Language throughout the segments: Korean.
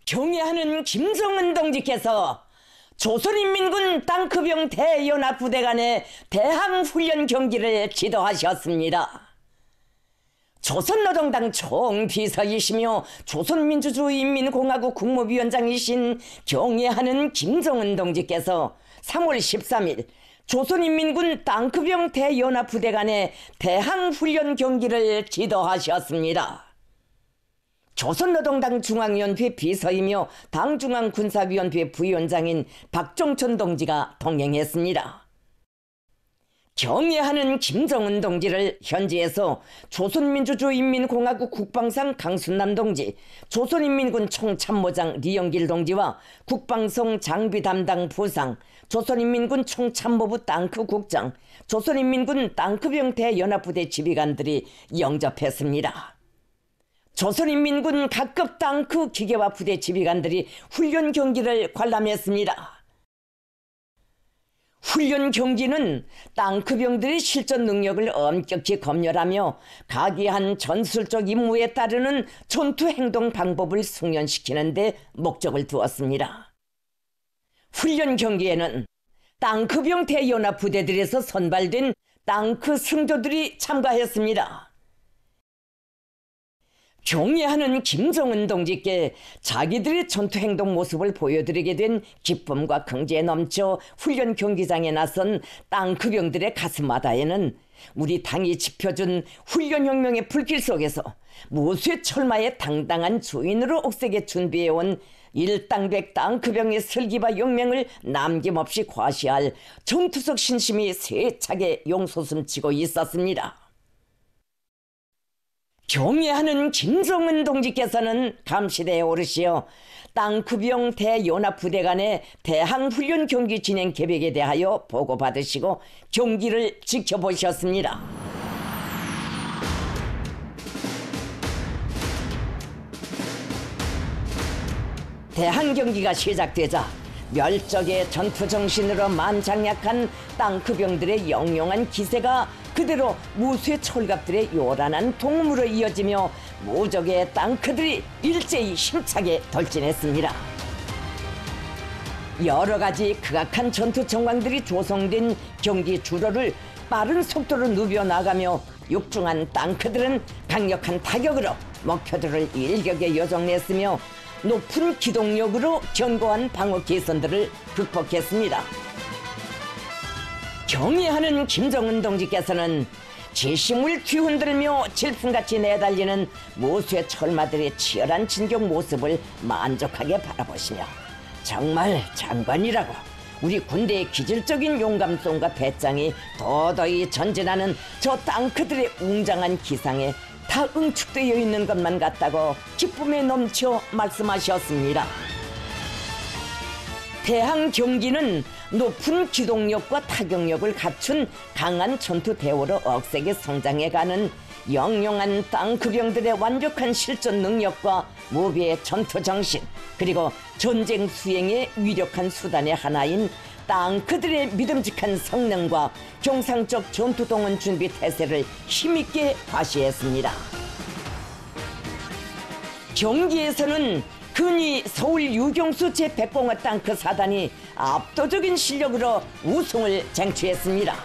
경애하는 김정은 동지께서 조선인민군 땅크병 대연합부대 간의 대항훈련 경기를 지도하셨습니다. 조선노동당 총비서이시며 조선민주주의인민공화국 국무위원장이신 경애하는 김정은 동지께서 3월 13일 조선인민군 땅크병 대연합부대 간의 대항훈련 경기를 지도하셨습니다. 조선노동당 중앙위원회 비서이며 당중앙군사위원회 부위원장인 박종천 동지가 동행했습니다. 경애하는 김정은 동지를 현지에서 조선민주주의인민공화국 국방상 강순남 동지, 조선인민군 총참모장 리영길 동지와 국방성 장비 담당 부상, 조선인민군 총참모부 땅크 국장, 조선인민군 땅크병 대연합부대 지휘관들이 영접했습니다. 조선인민군 각급 땅크 기계화 부대 지휘관들이 훈련 경기를 관람했습니다. 훈련 경기는 땅크병들의 실전 능력을 엄격히 검열하며 각이한 전술적 임무에 따르는 전투 행동 방법을 숙련시키는 데 목적을 두었습니다. 훈련 경기에는 땅크병 대연합 부대들에서 선발된 땅크 승조들이 참가했습니다. 경애하는 김정은 동지께 자기들의 전투행동 모습을 보여드리게 된 기쁨과 긍지에 넘쳐 훈련 경기장에 나선 땅크병들의 가슴마다에는 우리 당이 지펴준 훈련혁명의 불길 속에서 모수의 철마의 당당한 주인으로 옥색에 준비해온 일당백 땅크병의 슬기와 용맹을 남김없이 과시할 전투적 신심이 세차게 용솟음치고 있었습니다. 경애하는 김정은 동지께서는 감시대에 오르시어 땅크병 대연합부대 간의 대항훈련 경기 진행 계획에 대하여 보고받으시고 경기를 지켜보셨습니다. 대항경기가 시작되자 멸적의 전투정신으로 만장약한 땅크병들의 영롱한 기세가 그대로 무수의 철갑들의 요란한 동무로 이어지며 무적의 땅크들이 일제히 힘차게 돌진했습니다. 여러 가지 극악한 전투 정황들이 조성된 경기 주로를 빠른 속도로 누벼나가며 육중한 땅크들은 강력한 타격으로 목표들을 일격에 요정냈으며 높은 기동력으로 견고한 방어 개선들을 극복했습니다. 경애하는 김정은 동지께서는 지심을 뒤흔들며 질풍같이 내달리는 모수의 철마들의 치열한 진격 모습을 만족하게 바라보시며 정말 장관이라고 우리 군대의 기질적인 용감성과 배짱이 도도히 전진하는 저 땅크들의 웅장한 기상에 다 응축되어 있는 것만 같다고 기쁨에 넘쳐 말씀하셨습니다. 대항 경기는 높은 기동력과 타격력을 갖춘 강한 전투 대오로 억세게 성장해가는 영영한 땅크병들의 완벽한 실전 능력과 무비의 전투 정신, 그리고 전쟁 수행의 위력한 수단의 하나인 땅크들의 믿음직한 성능과 경상적 전투동원 준비 태세를 힘있게 과시했습니다. 경기에서는 근위 서울 유경수 제100공화 땅크 사단이 압도적인 실력으로 우승을 쟁취했습니다.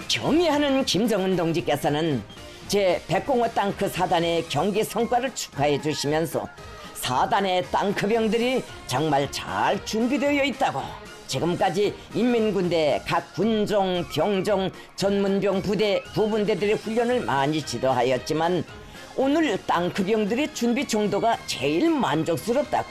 경애하는 김정은 동지께서는 제100공화 땅크 사단의 경기 성과를 축하해 주시면서 사단의 땅크병들이 정말 잘 준비되어 있다고 지금까지 인민군대 각 군종, 병종, 전문병 부대, 부분대들의 훈련을 많이 지도하였지만 오늘 땅크병들의 준비 정도가 제일 만족스럽다고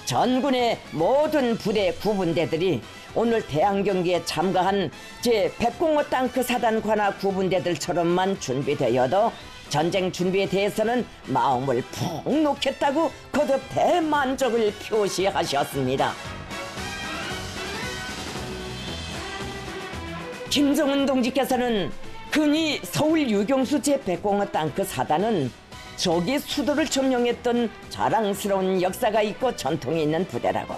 전군의 모든 부대, 구분대들이 오늘 대항경기에 참가한 제100공호 땅크 사단 관하 구분대들처럼만 준비되어도 전쟁 준비에 대해서는 마음을 푹 놓겠다고 거듭 대만족을 표시하셨습니다. 김정은 동지께서는 근위 서울 유경수 제100공호 땅크 사단은 적의 수도를 점령했던 자랑스러운 역사가 있고 전통이 있는 부대라고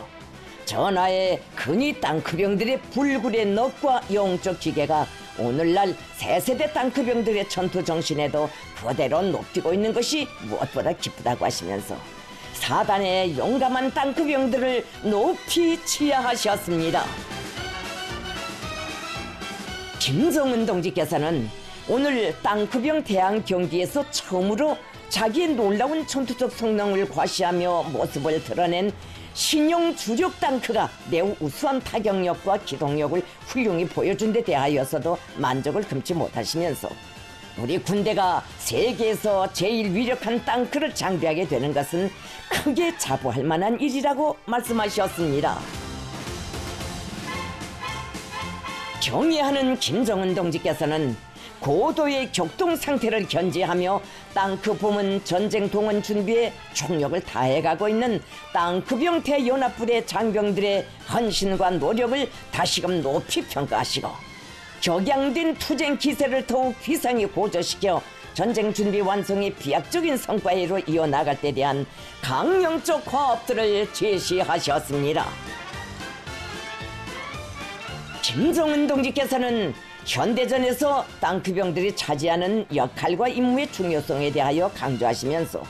전하의 근위 땅크병들의 불굴의 넋과 영적 기계가 오늘날 새세대 땅크병들의 전투 정신에도 그대로 높이고 있는 것이 무엇보다 기쁘다고 하시면서 사단의 용감한 땅크병들을 높이 치하하셨습니다. 김정은 동지께서는 오늘 땅크병 대항 경기에서 처음으로 자기의 놀라운 전투적 성능을 과시하며 모습을 드러낸 신형 주력 땅크가 매우 우수한 타격력과 기동력을 훌륭히 보여준 데 대하여서도 만족을 금치 못하시면서 우리 군대가 세계에서 제일 위력한 땅크를 장비하게 되는 것은 크게 자부할 만한 일이라고 말씀하셨습니다. 경애하는 김정은 동지께서는 고도의 격동 상태를 견지하며 땅크 부문 전쟁 동원 준비에 총력을 다해가고 있는 땅크병 대연합부대 장병들의 헌신과 노력을 다시금 높이 평가하시고 격양된 투쟁 기세를 더욱 위상히 고조시켜 전쟁 준비 완성의 비약적인 성과로 이어나갈 데 대한 강령적 과업들을 제시하셨습니다. 김정은 동지께서는 현대전에서 땅크병들이 차지하는 역할과 임무의 중요성에 대하여 강조하시면서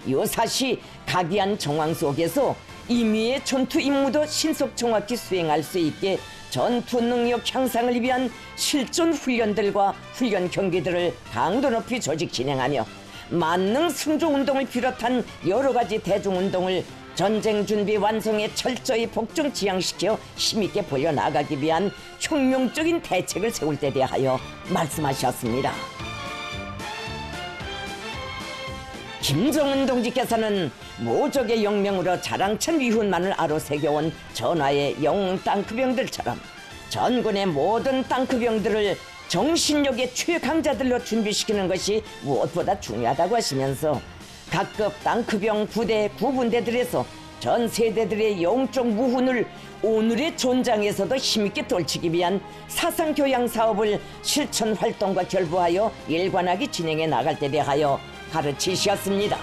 요사시 각이한 정황 속에서 임의의 전투 임무도 신속 정확히 수행할 수 있게 전투 능력 향상을 위한 실전 훈련들과 훈련 경기들을 강도 높이 조직 진행하며 만능 승조 운동을 비롯한 여러 가지 대중 운동을 전쟁 준비 완성에 철저히 복종 지향시켜 힘있게 벌려나가기 위한 혁명적인 대책을 세울 데 대하여 말씀하셨습니다. 김정은 동지께서는 모적의 영명으로 자랑천 위훈만을 아로새겨온 전하의 영웅 땅크병들처럼 전군의 모든 땅크병들을 정신력의 최강자들로 준비시키는 것이 무엇보다 중요하다고 하시면서 각급 땅크병 부대 구분대들에서 전 세대들의 영적 무훈을 오늘의 전장에서도 힘있게 떨치기 위한 사상교양 사업을 실천 활동과 결부하여 일관하게 진행해 나갈 데 대하여 가르치셨습니다.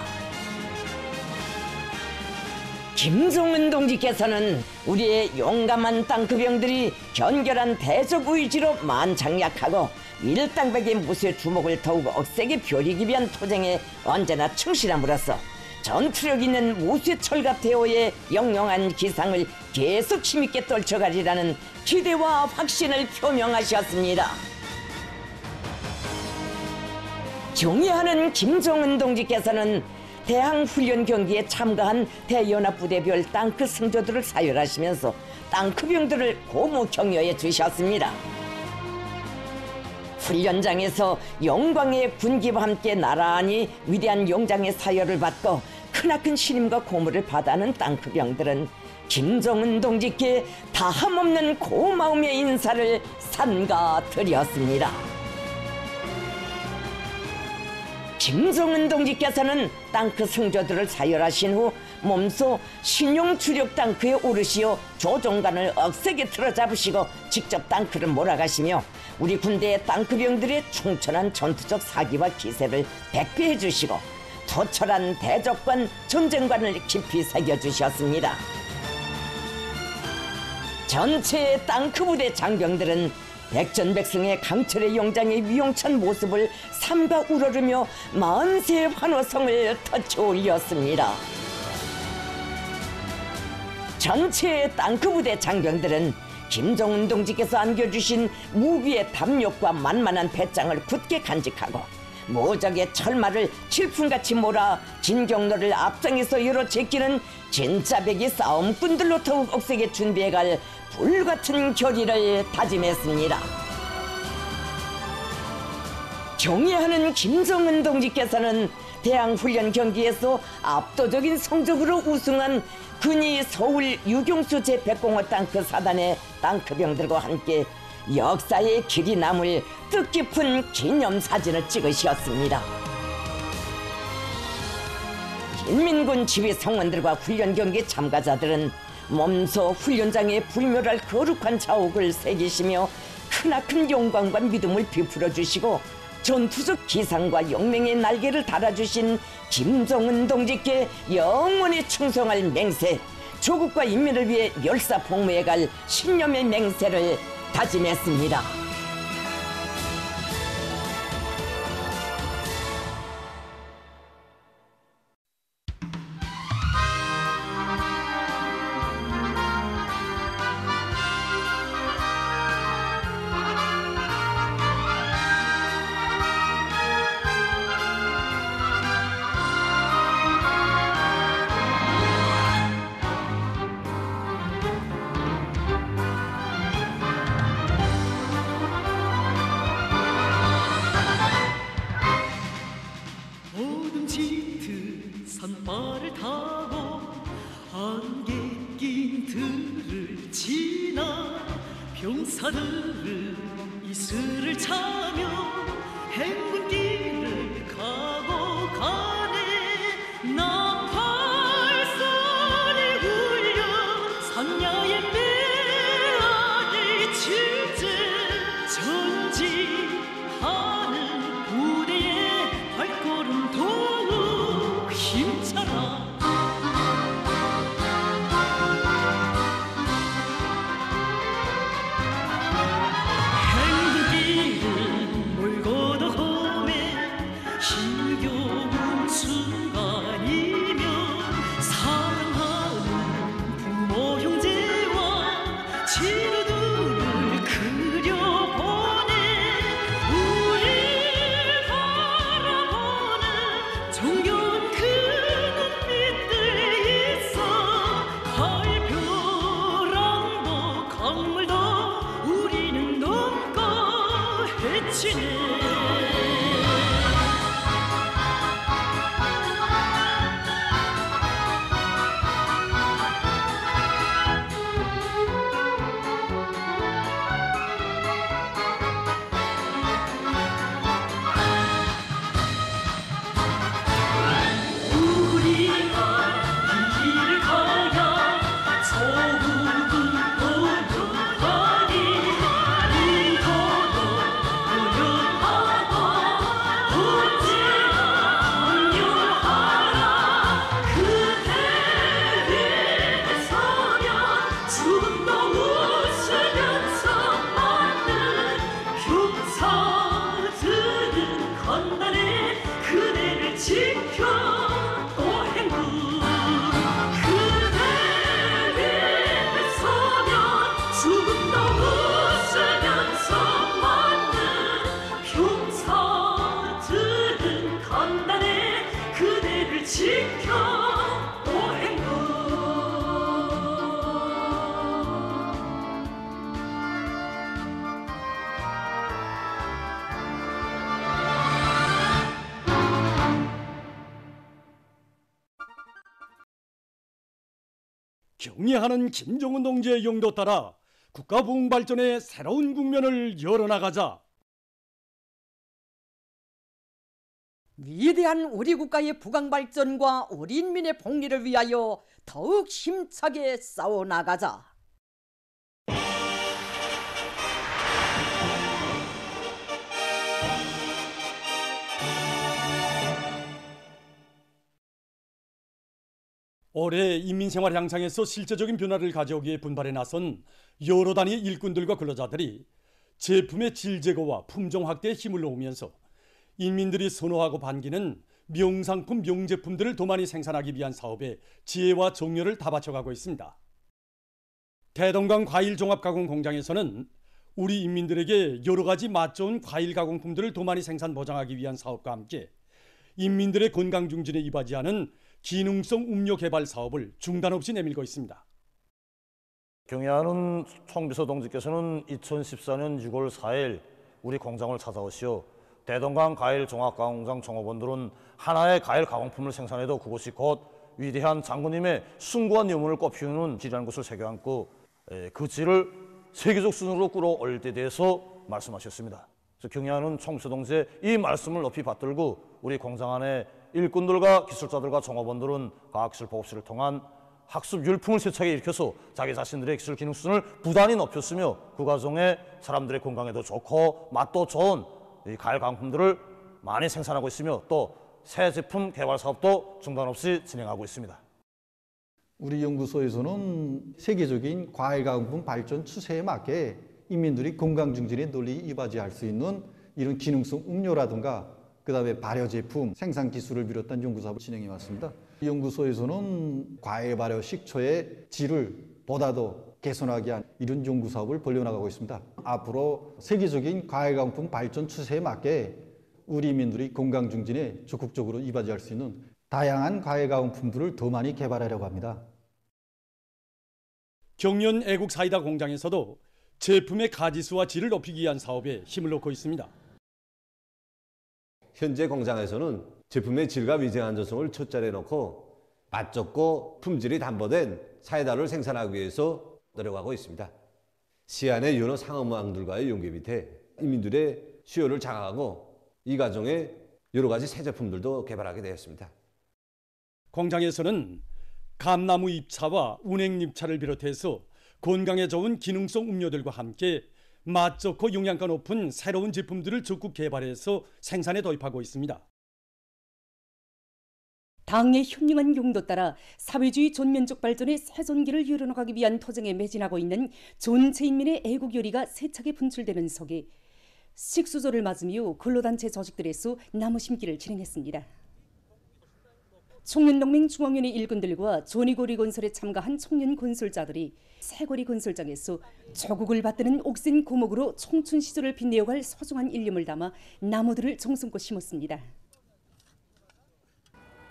김정은 동지께서는 우리의 용감한 땅크병들이 견결한 대적 의지로 만장약하고 일당백의 무쇠 주먹을 더욱 억세게 벼리기 위한 투쟁에 언제나 충실함으로써 전투력 있는 무쇠 철갑 대오의 영영한 기상을 계속 힘있게 떨쳐가리라는 기대와 확신을 표명하셨습니다. 경애하는 김정은 동지께서는 대항훈련 경기에 참가한 대연합부대별 땅크 승조들을 사열하시면서 땅크병들을 고무 격려해 주셨습니다. 훈련장에서 영광의 군기와 함께 나란히 위대한 용장의 사열을 받고 크나큰 신임과 고무를 받아는 땅크병들은 김정은 동지께 다함없는 고마움의 인사를 삼가드렸습니다. 김정은 동지께서는 땅크 승조들을 사열하신 후 몸소 신용 주력 땅크에 오르시어 조종관을 억세게 틀어잡으시고 직접 땅크를 몰아가시며 우리 군대의 땅크병들의 충천한 전투적 사기와 기세를 백배해 주시고 토철한 대적관 전쟁관을 깊이 새겨주셨습니다. 전체 땅크부대 장병들은 백전백승의 강철의 용장의 위용찬 모습을 삼가 우러르며 만세 환호성을 터치 올렸습니다. 전체 땅크부대 장병들은 김정은 동지께서 안겨주신 무기의 담력과 만만한 배짱을 굳게 간직하고 모적의 철마를 칠풍같이 몰아 진경로를 앞장에서 열어 제끼는 진짜배기 싸움꾼들로 더욱 억세게 준비해갈 불같은 결의를 다짐했습니다. 경애하는 김정은 동지께서는 대항훈련 경기에서 압도적인 성적으로 우승한 근위 서울 유경수 제100공허 땅크 사단의 땅크병들과 함께 역사의 길이 남을 뜻깊은 기념사진을 찍으셨습니다. 인민군 지휘 성원들과 훈련 경기 참가자들은 몸소 훈련장에 불멸할 거룩한 자옥을 새기시며 크나큰 영광과 믿음을 베풀어 주시고 전투적 기상과 용맹의 날개를 달아주신 김정은 동지께 영원히 충성할 맹세, 조국과 인민을 위해 멸사폭무해갈 신념의 맹세를 다짐했습니다. 말을 타고 안개 낀 들을 지나 병사들은 이슬을 차며 행군길을 가고 가네. 나팔소리 울려 산야의 메아리 칠제 전진하는 부대의 발걸음 더욱 힘차라. 경의하는 김정은 동지의 용도 따라 국가 부흥 발전의 새로운 국면을 열어나가자. 위대한 우리 국가의 부강 발전과 우리 인민의 복리를 위하여 더욱 힘차게 싸워나가자. 올해 인민생활 향상에서 실제적인 변화를 가져오기에 분발에 나선 여러 단위 일꾼들과 근로자들이 제품의 질 제고와 품종 확대에 힘을 놓으면서 인민들이 선호하고 반기는 명상품, 명제품들을 더 많이 생산하기 위한 사업에 지혜와 정열을 다 바쳐가고 있습니다. 대동강 과일종합가공공장에서는 우리 인민들에게 여러 가지 맛 좋은 과일 가공품들을 더 많이 생산 보장하기 위한 사업과 함께 인민들의 건강 증진에 이바지하는 기능성 음료 개발 사업을 중단 없이 내밀고 있습니다. 경의하는 총비서 동지께서는 2014년 6월 4일 우리 공장을 찾아오시어 대동강 과일 종합가공장 종업원들은 하나의 과일 가공품을 생산해도 그것이 곧 위대한 장군님의 숭고한 염원을 꽃피우는 질이라는 것을 새겨안고 그 질을 세계적 순으로 끌어올릴 때 대해서 말씀하셨습니다. 그래서 경의하는 총비서 동지의 이 말씀을 높이 받들고 우리 공장 안에 일꾼들과 기술자들과 종업원들은 과학기술 보급실을 통한 학습 율풍을 세차게 일으켜서 자기 자신들의 기술 기능 수준을 부단히 높였으며 그 과정에 사람들의 건강에도 좋고 맛도 좋은 이 과일 가공품들을 많이 생산하고 있으며 또 새 제품 개발 사업도 중단 없이 진행하고 있습니다. 우리 연구소에서는 세계적인 과일 가공품 발전 추세에 맞게 인민들이 건강 증진에 널리 이바지할 수 있는 이런 기능성 음료라든가 그다음에 발효 제품 생산 기술을 비롯한 연구 사업을 진행해 왔습니다. 이 연구소에서는 과일 발효 식초의 질을 보다 더 개선하기 위한 이런 연구 사업을 벌려나가고 있습니다. 앞으로 세계적인 과일 가공품 발전 추세에 맞게 우리 인민들이 건강 증진에 적극적으로 이바지할 수 있는 다양한 과일 가공품들을 더 많이 개발하려고 합니다. 경연 애국 사이다 공장에서도 제품의 가지수와 질을 높이기 위한 사업에 힘을 놓고 있습니다. 현재 공장에서는 제품의 질과 위생 안전성을 첫자리에 놓고 맛 좋고 품질이 담보된 사이다를 생산하기 위해서 노력하고 있습니다. 시안의 여러 상업망들과의 연계 밑에 인민들의 수요를 장악하고 이 과정에 여러 가지 새 제품들도 개발하게 되었습니다. 공장에서는 감나무 잎차와 운행잎차를 비롯해서 건강에 좋은 기능성 음료들과 함께 맛 좋고 영양가 높은 새로운 제품들을 적극 개발해서 생산에 도입하고 있습니다. 당의 현명한 용도 따라 사회주의 전면적 발전의 새전기를 이뤄나가기 위한 투쟁에 매진하고 있는 전체 인민의 애국 열의가 세차게 분출되는 속에 식수조를 맞으며 근로단체 조직들에서 나무 심기를 진행했습니다. 청년동맹 중앙위원회 일꾼들과 조니고리 건설에 참가한 청년 건설자들이 새고리 건설장에서 조국을 받드는 옥센 고목으로 청춘 시절을 빛내어갈 소중한 일념을 담아 나무들을 정성껏 심었습니다.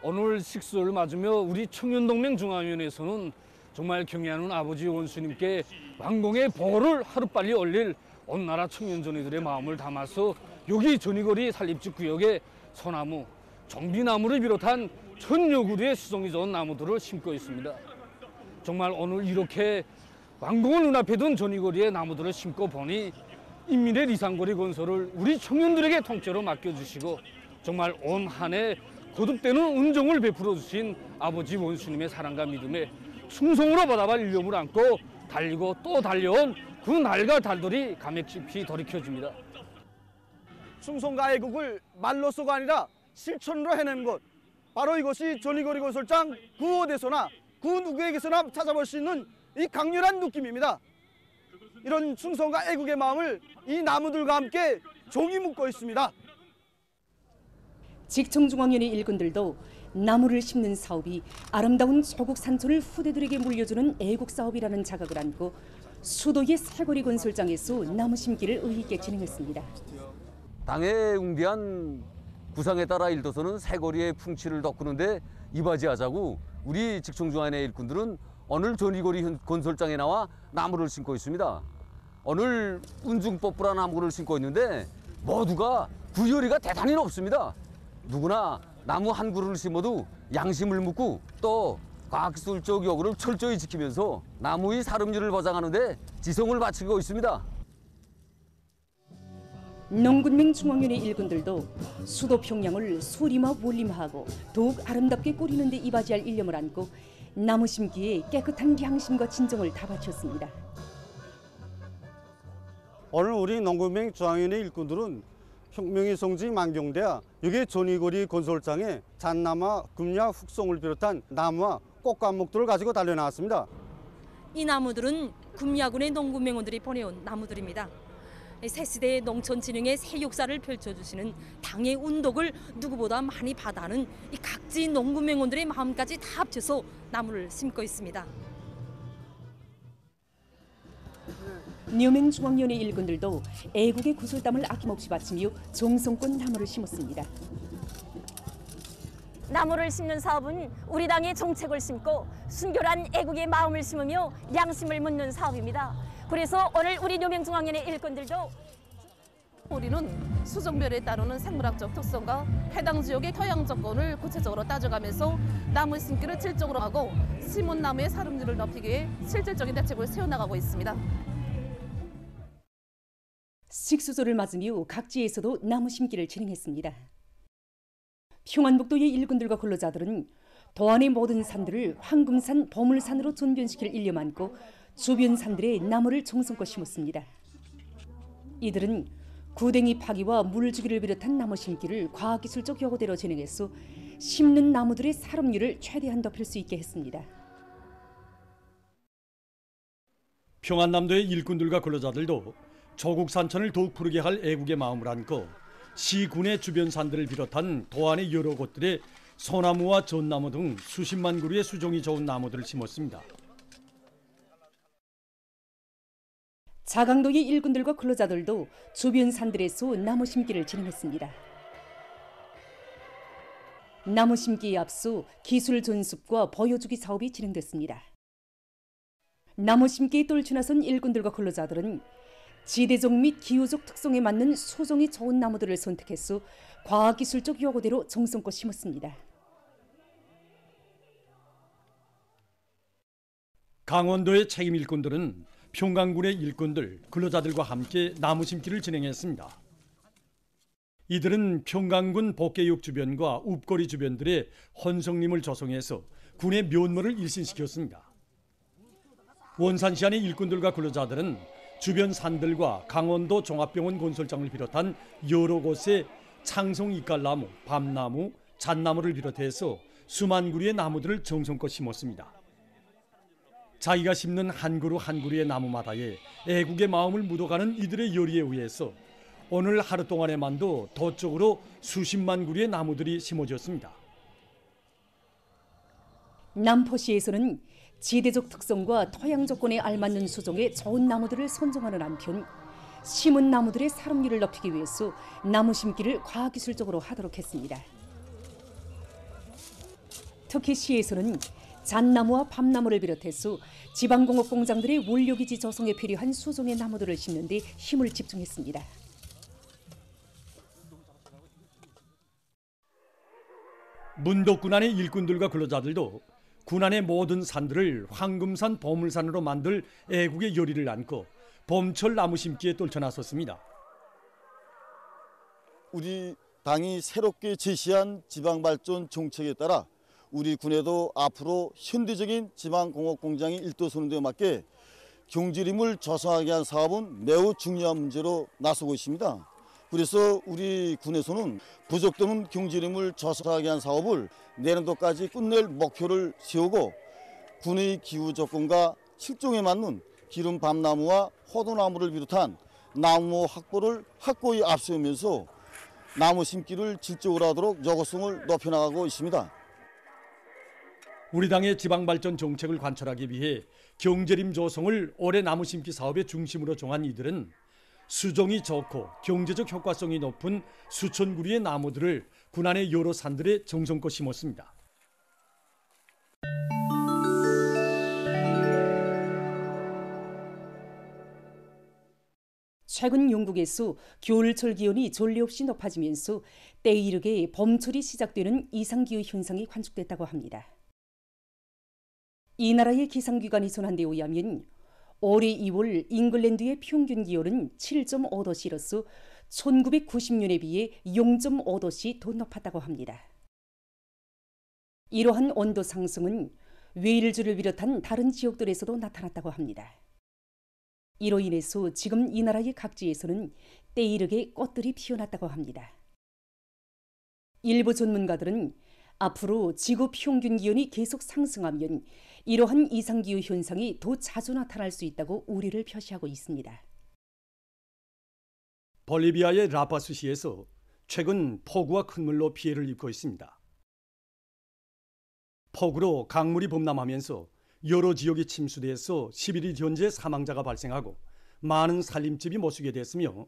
오늘 식수를 맞으며 우리 청년동맹 중앙위원회에서는 정말 경애하는 아버지 원수님께 왕공의 보호를 하루빨리 올릴 온 나라 청년전의들의 마음을 담아서 여기 조니거리 산립지 구역에 소나무, 정비나무를 비롯한 천여 그루의 수종이 좋은 나무들을 심고 있습니다. 정말 오늘 이렇게 왕공을 눈앞에 둔 조니거리의 나무들을 심고 보니 인민의 리상거리 건설을 우리 청년들에게 통째로 맡겨주시고 정말 온 한 해 거듭되는 은종을 베풀어 주신 아버지 원수님의 사랑과 믿음에 충성으로 보답할 일념을 안고 달리고 또 달려온 그 날과 달들이 감액 깊이 돌이켜집니다. 충성과 애국을 말로서가 아니라 실천으로 해내는 것, 바로 이것이 조니거리 건설장 그 어디서나 그 누구에게서나 찾아볼 수 있는 이 강렬한 느낌입니다. 이런 충성과 애국의 마음을 이 나무들과 함께 종이 묶고 있습니다. 직청중앙위원회 일꾼들도 나무를 심는 사업이 아름다운 조국 산초를 후대들에게 물려주는 애국 사업이라는 자각을 안고 수도의 새거리 건설장에서 나무 심기를 의의 있게 진행했습니다. 당의 웅대한 구상에 따라 일도서는 새거리의 풍치를 돋구는데 이바지하자고 우리 직청중앙위원회 일꾼들은 오늘 조니거리 건설장에 나와 나무를 심고 있습니다. 오늘 은중법부라는 나무를 심고 있는데 모두가 구열이가 대단히 높습니다. 누구나 나무 한 그루를 심어도 양심을 묻고 또 과학기술적 요구를 철저히 지키면서 나무의 사름률을 보장하는 데 지성을 바치고 있습니다. 농군맹 중앙위원회 일꾼들도 수도 평양을 수림화 원림화하고 더욱 아름답게 꾸리는 데 이바지할 일념을 안고 나무 심기에 깨끗한 양심과 진정을 다 바쳤습니다. 오늘 우리 농군맹 중앙위원회 일꾼들은 혁명의 성지 만경대야 여기 조니거리 건설장에 잣나무와 금야 훅송을 비롯한 나무와 꽃감목들을 가지고 달려나왔습니다. 이 나무들은 금야군의 농군맹원들이 보내온 나무들입니다. 새시대의 농촌진흥의 새 역사를 펼쳐주시는 당의 운덕을 누구보다 많이 받아는 이 각지 농군맹원들의 마음까지 다 합쳐서 나무를 심고 있습니다. 녀맹 중앙위원회 일꾼들도 애국의 구슬땀을 아낌없이 바치며 정성껏 나무를 심었습니다. 나무를 심는 사업은 우리 당의 정책을 심고 순결한 애국의 마음을 심으며 양심을 묻는 사업입니다. 그래서 오늘 우리 녀맹 중앙위원회 일꾼들도 우리는 수종별에 따르는 생물학적 특성과 해당 지역의 토양 조건을 구체적으로 따져가면서 나무 심기를 질적으로 하고 심은 나무의 사lum률을 높이기 위해 실질적인 대책을 세워나가고 있습니다. 식수조를 맞으며 각지에서도 나무 심기를 진행했습니다. 평안북도의 일꾼들과 근로자들은 도안의 모든 산들을 황금산, 보물산으로 전변시킬 일념 안고 주변 산들에 나무를 정성껏 심었습니다. 이들은 구댕이 파기와 물 주기를 비롯한 나무 심기를 과학기술적 요구대로 진행해서 심는 나무들의 사lum률을 최대한 높일 수 있게 했습니다. 평안남도의 일꾼들과 근로자들도 조국 산천을 더욱 푸르게 할 애국의 마음을 안고 시군의 주변 산들을 비롯한 도안의 여러 곳들에 소나무와 전나무 등 수십만 그루의 수종이 좋은 나무들을 심었습니다. 자강도의 일꾼들과 근로자들도 주변 산들에서 나무 심기를 진행했습니다. 나무 심기에 앞서 기술 전습과 보여주기 사업이 진행됐습니다. 나무 심기에 떨쳐나선 일꾼들과 근로자들은 지대적 및 기후적 특성에 맞는 수종이 좋은 나무들을 선택해서 과학기술적 요구대로 정성껏 심었습니다. 강원도의 책임 일꾼들은 평강군의 일꾼들, 근로자들과 함께 나무 심기를 진행했습니다. 이들은 평강군 복개역 주변과 읍거리 주변들의 헌성림을 조성해서 군의 면모를 일신시켰습니다. 원산시 안의 일꾼들과 근로자들은 주변 산들과 강원도 종합병원 건설장을 비롯한 여러 곳에 창성 이깔나무, 밤나무, 잣나무를 비롯해서 수만 그루의 나무들을 정성껏 심었습니다. 자기가 심는 한 그루 한 그루의 나무마다에 애국의 마음을 묻어가는 이들의 열의에 의해서 오늘 하루 동안에만도 도쪽으로 수십만 그루의 나무들이 심어졌습니다. 남포시에서는 지대적 특성과 토양 조건에 알맞는 수종의 좋은 나무들을 선종하는 한편 심은 나무들의 사lum률을 높이기 위해서 나무 심기를 과학기술적으로 하도록 했습니다. 특히 시에서는 잣나무와 밤나무를 비롯해서 지방공업 공장들의 원료기지 조성에 필요한 수종의 나무들을 심는 데 힘을 집중했습니다. 문덕군안의 일꾼들과 근로자들도 군안의 모든 산들을 황금산 보물산으로 만들 애국의 열의를 안고 봄철 나무 심기에 떨쳐나섰습니다. 우리 당이 새롭게 제시한 지방발전 정책에 따라 우리 군에도 앞으로 현대적인 지방공업공장의 일도선에 맞게 경제림을 조성하게 한 사업은 매우 중요한 문제로 나서고 있습니다. 그래서 우리 군에서는 부족되는 경제림을 조성하게 한 사업을 내년도까지 끝낼 목표를 세우고 군의 기후 조건과 실종에 맞는 기름 밤나무와 호도나무를 비롯한 나무 확보를 확고히 앞세우면서 나무 심기를 질적으로 하도록 여고성을 높여나가고 있습니다. 우리 당의 지방발전 정책을 관철하기 위해 경제림 조성을 올해 나무 심기 사업의 중심으로 정한 이들은 수종이 좋고 경제적 효과성이 높은 수천 그루의 나무들을 군안의 여러 산들에 정성껏 심었습니다. 최근 영국에서 겨울철 기온이 전례 없이 높아지면서 때에 이르게 봄철이 시작되는 이상기후 현상이 관측됐다고 합니다. 이 나라의 기상기관이 전한 데 의하면 올해 2월 잉글랜드의 평균 기온은 7.5도씨로서 1990년에 비해 0.5도씨 더 높았다고 합니다. 이러한 온도 상승은 웨일즈를 비롯한 다른 지역들에서도 나타났다고 합니다. 이로 인해서 지금 이 나라의 각지에서는 때에 이르게 꽃들이 피어났다고 합니다. 일부 전문가들은 앞으로 지구 평균 기온이 계속 상승하면 이러한 이상기후 현상이 더 자주 나타날 수 있다고 우려를 표시하고 있습니다. 볼리비아의 라파스시에서 최근 폭우와 큰 물로 피해를 입고 있습니다. 폭우로 강물이 범람하면서 여러 지역이 침수돼서 11일 현재 사망자가 발생하고 많은 살림집이 못 쓰게 됐으며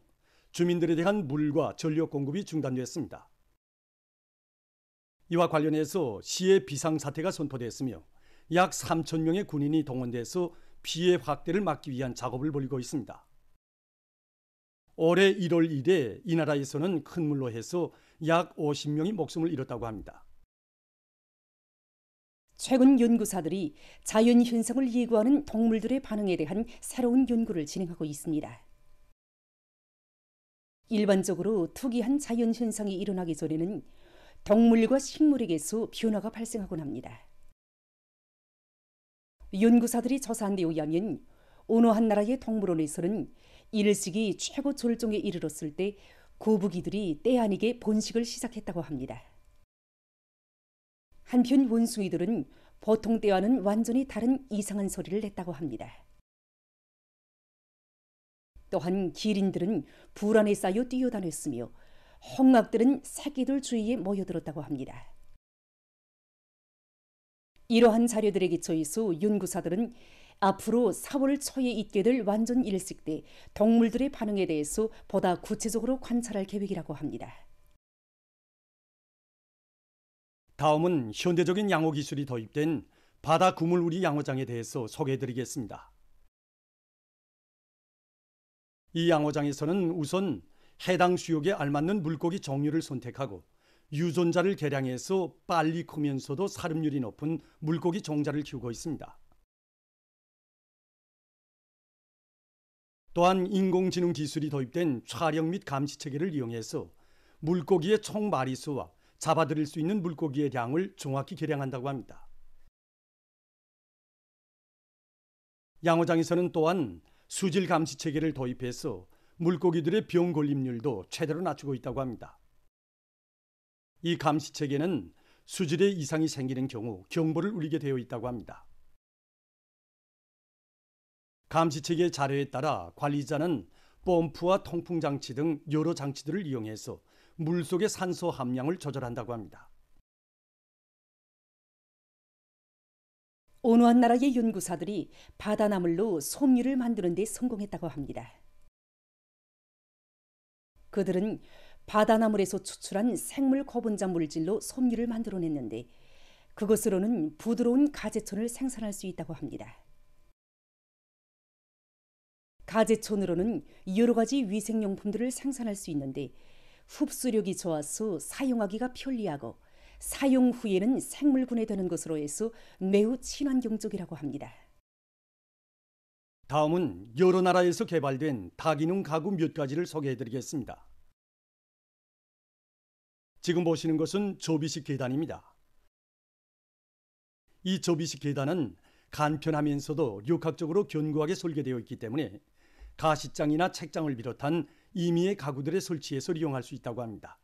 주민들에 대한 물과 전력 공급이 중단됐습니다. 이와 관련해서 시의 비상사태가 선포됐으며 약 3천 명의 군인이 동원돼서 피해 확대를 막기 위한 작업을 벌이고 있습니다. 올해 1월 1일에 이 나라에서는 큰 물로 해서 약 50명이 목숨을 잃었다고 합니다. 최근 연구사들이 자연현상을 예고하는 동물들의 반응에 대한 새로운 연구를 진행하고 있습니다. 일반적으로 특이한 자연현상이 일어나기 전에는 동물과 식물에게서 변화가 발생하곤 합니다. 연구사들이 조사한 데 의하면 어느 한 나라의 동물원에서는 일식이 최고 절정에 이르렀을 때 거북이들이 때 아니게 번식을 시작했다고 합니다. 한편 원숭이들은 보통 때와는 완전히 다른 이상한 소리를 냈다고 합니다. 또한 기린들은 불안에 쌓여 뛰어다녔으며 홍학들은 새끼들 주위에 모여들었다고 합니다. 이러한 자료들에 기초해서 연구사들은 앞으로 4월 초에 있게 될 완전 일식 때 동물들의 반응에 대해서 보다 구체적으로 관찰할 계획이라고 합니다. 다음은 현대적인 양호 기술이 도입된 바다 그물우리 양어장에 대해서 소개해드리겠습니다. 이 양어장에서는 우선 해당 수역에 알맞는 물고기 종류를 선택하고 유전자를 개량해서 빨리 크면서도 살음률이 높은 물고기 종자를 키우고 있습니다. 또한 인공지능 기술이 도입된 촬영 및 감시 체계를 이용해서 물고기의 총 마리수와 잡아들일 수 있는 물고기의 양을 정확히 계량한다고 합니다. 양어장에서는 또한 수질 감시 체계를 도입해서 물고기들의 병 걸림률도 최대로 낮추고 있다고 합니다. 이 감시 체계는 수질에 이상이 생기는 경우 경보를 울리게 되어 있다고 합니다. 감시 체계 자료에 따라 관리자는 펌프와 통풍 장치 등 여러 장치들을 이용해서 물속의 산소 함량을 조절한다고 합니다. 온화한 나라의 연구사들이 바다나물로 솜유를 만드는 데 성공했다고 합니다. 그들은 바다나물에서 추출한 생물 거분자 물질로 솜유를 만들어냈는데 그것으로는 부드러운 가재촌을 생산할 수 있다고 합니다. 가재촌으로는 여러 가지 위생용품들을 생산할 수 있는데 흡수력이 좋아서 사용하기가 편리하고 사용 후에는 생물분해 되는 것으로 해서 매우 친환경적이라고 합니다. 다음은 여러 나라에서 개발된 다기능 가구 몇 가지를 소개해드리겠습니다. 지금 보시는 것은 조비식 계단입니다. 이 조비식 계단은 간편하면서도 역학적으로 견고하게 설계되어 있기 때문에 가시장이나 책장을 비롯한 임의의 가구들에 설치해서 이용할 수 있다고 합니다.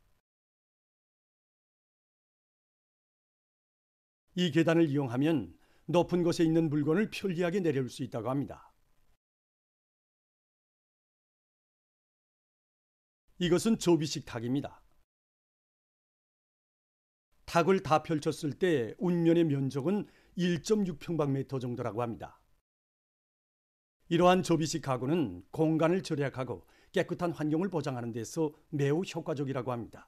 이 계단을 이용하면 높은 곳에 있는 물건을 편리하게 내려올 수 있다고 합니다. 이것은 조비식 탁입니다. 탁을 다 펼쳤을 때 운면의 면적은 1.6평방미터 정도라고 합니다. 이러한 조비식 가구는 공간을 절약하고 깨끗한 환경을 보장하는 데서 매우 효과적이라고 합니다.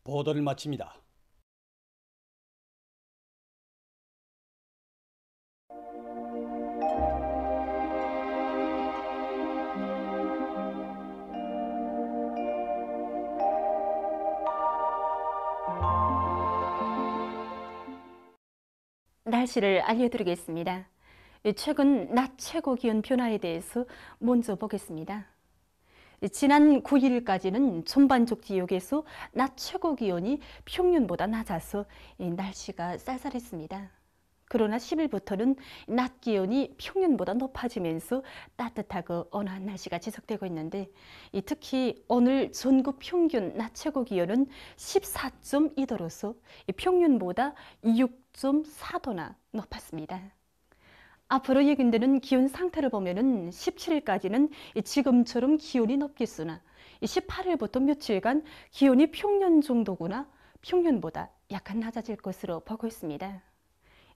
보도를 마칩니다. 날씨를 알려드리겠습니다. 최근 낮 최고 기온 변화에 대해서 먼저 보겠습니다. 지난 9일까지는 전반적 지역에서 낮 최고 기온이 평년보다 낮아서 날씨가 쌀쌀했습니다. 그러나 10일부터는 낮 기온이 평년보다 높아지면서 따뜻하고 온화한 날씨가 지속되고 있는데 특히 오늘 전국 평균 낮 최고 기온은 14.2도로서 평년보다 6.4도나 높았습니다. 앞으로 예견되는 기온 상태를 보면은 17일까지는 지금처럼 기온이 높겠으나 18일부터 며칠간 기온이 평년 정도구나 평년보다 약간 낮아질 것으로 보고 있습니다.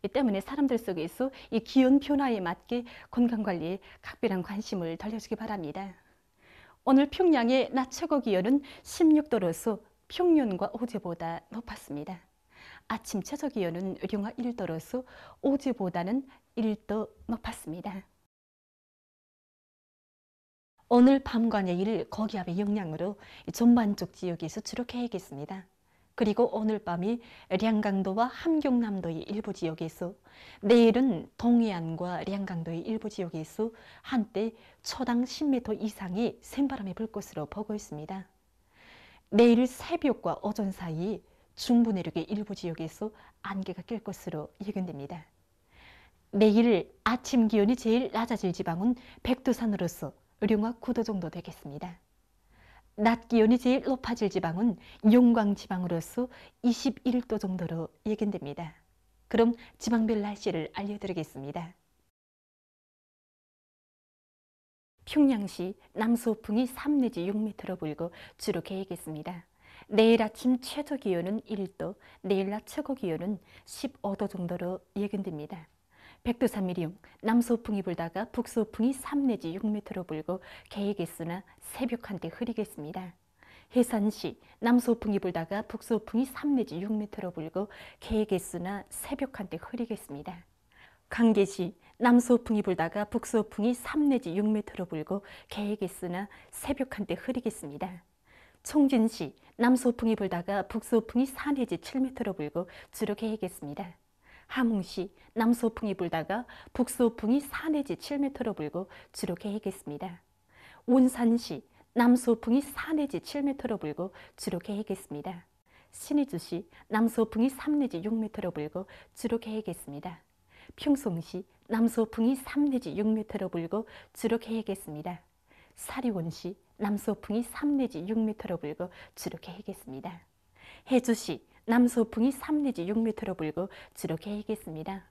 이 때문에 사람들 속에서 이 기온 변화에 맞게 건강관리에 각별한 관심을 돌려주기 바랍니다. 오늘 평양의 낮 최고 기온은 16도로서 평년과 어제보다 높았습니다. 아침 최저 기온은 영하 1도로서 어제보다는 1도 높았습니다. 오늘 밤과 내일 고기압의 영향으로 전반적 지역에서 주로 개겠습니다. 그리고 오늘 밤이 량강도와 함경남도의 일부 지역에서 내일은 동해안과 량강도의 일부 지역에서 한때 초당 10m 이상의 샘바람이 불 것으로 보고 있습니다. 내일 새벽과 오전 사이 중부 내륙의 일부 지역에서 안개가 낄 것으로 예견됩니다. 내일 아침 기온이 제일 낮아질 지방은 백두산으로서 영하 9도 정도 되겠습니다. 낮 기온이 제일 높아질 지방은 용광 지방으로서 21도 정도로 예견됩니다. 그럼 지방별 날씨를 알려드리겠습니다. 평양시 남서풍이 3 내지 6m로 불고 주로 개겠습니다. 내일 아침 최저 기온은 1도, 내일 낮 최고 기온은 15도 정도로 예견됩니다. 백두산 미령 남서풍이 불다가 북서풍이 3 내지 6m로 불고 개겠으나 새벽 한때 흐리겠습니다. 해산시 남서풍이 불다가 북서풍이 3 내지 6m로 불고 개겠으나 새벽 한때 흐리겠습니다. 강계시 남서풍이 불다가 북서풍이 3 내지 6m로 불고 개겠으나 새벽 한때 흐리겠습니다. 총진시 남서풍이 불다가 북서풍이 4 내지 7m로 불고 주로 개겠습니다. 함흥시 남서풍이 불다가 북서풍이 4 내지 7m로 불고 주로 계획했습니다. 온산시 남서풍이 4 내지 7m로 불고 주로 계획했습니다. 신의주시 남서풍이 3 내지 6m로 불고 주로 계획했습니다. 평송시 남서풍이 3 내지 6m로 불고 주로 계획했습니다. 사리원시 남서풍이 3 내지 6m로 불고 주로 계획했습니다. 해주시 남서풍이 3 내지 6m로 불고 주로 계획했습니다.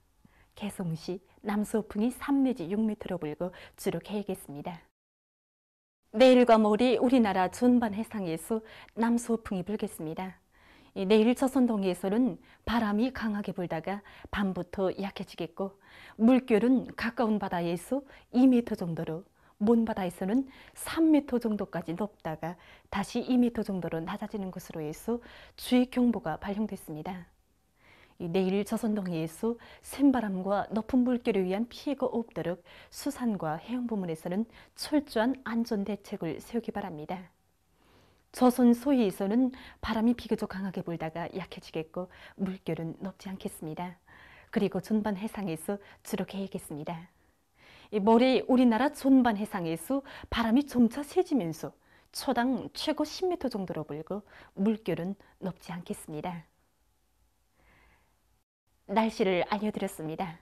개성시 남서풍이 3 내지 6m로 불고 주로 계획했습니다. 내일과 모레 우리나라 전반 해상에서 남서풍이 불겠습니다. 내일 조선동해에서는 바람이 강하게 불다가 밤부터 약해지겠고 물결은 가까운 바다에서 2m 정도로 먼 바다에서는 3m 정도까지 높다가 다시 2m 정도로 낮아지는 것으로 해서 주의 경보가 발령됐습니다. 내일 조선동해에서 센바람과 높은 물결에 의한 피해가 없도록 수산과 해양 부문에서는 철저한 안전 대책을 세우기 바랍니다. 조선 소해에서는 바람이 비교적 강하게 불다가 약해지겠고 물결은 높지 않겠습니다. 그리고 전반 해상에서 주로 계획했습니다. 모레 우리나라 전반 해상에서 바람이 점차 세지면서 초당 최고 10m 정도로 불고 물결은 높지 않겠습니다. 날씨를 알려드렸습니다.